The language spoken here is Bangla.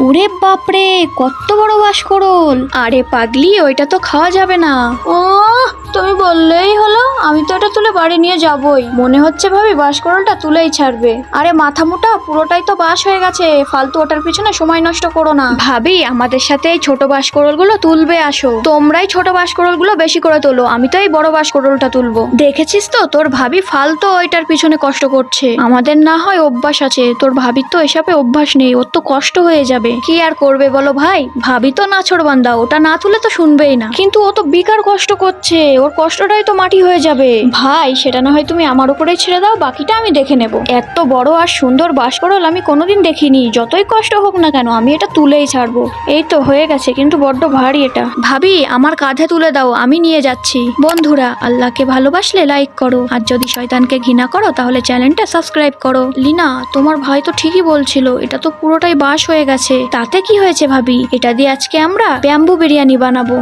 ওরে বাপরে, কত বড় বাঁশকড়ল! আরে পাগলি, ওইটা তো খাওয়া যাবে না। ও, তুমি বললেই হলো, আমি তো এটা তুলে বাড়ি নিয়ে যাবই। মনে হচ্ছে ভাবি বাঁশকড়লটা তুলেই ছাড়বে। আরে মাথা মোটা, পুরোটাই তো বাঁশ হয়ে গেছে, ফালতু ওটার পিছনে সময় নষ্ট করো না। ভাবি, আমাদের সাথে এই ছোট বাঁশকড়লগুলো তুলবে আসো। তোমরাই ছোট বাঁশকড়লগুলো বেশি করে তোলো, আমি তো এই বড় বাঁশকড়লটা তুলবো। দেখেছিস তো, তোর ভাবি ফালতু ওইটার পিছনে কষ্ট করছে। আমাদের না হয় অভ্যাস আছে, তোর ভাবির তো এসবে অভ্যাস নেই, ওর তো কষ্ট হয়ে যাবে। কি আর করবে বলো ভাই, ভাবি তো নাছোড়বান্দা, ওটা না তুলে তো শুনবেই না। কিন্তু ও তো বেকার কষ্ট করছে, ওর কষ্টটাই তো মাটি হয়ে যাবে। ভাই, সেটা না হয় তুমি আমার উপরেই ছেড়ে দাও, বাকিটা আমি দেখে নেব। এত বড় আর সুন্দর বাঁশকড়ল আমি কোনোদিন দেখিনি। যতই কষ্ট হোক না কেন, আমি এটা তুলেই ছাড়বো। এই তো হয়ে গেছে, কিন্তু বড্ড ভারী এটা। ভাবি, আমার কাঁধে তুলে দাও, আমি নিয়ে যাচ্ছি। বন্ধুরা, আল্লাহকে ভালোবাসলে লাইক করো, আর যদি শয়তানকে ঘৃণা করো তাহলে চ্যানেলটা সাবস্ক্রাইব করো। লিনা, তোমার ভাই তো ঠিকই বলছিল, এটা তো পুরোটাই বাঁশ হয়ে গেছে। তাতে কি হয়েছে ভাবি, এটা দিয়ে আজকে আমরা ব্যাম্বু বিরিয়ানি বানাবো।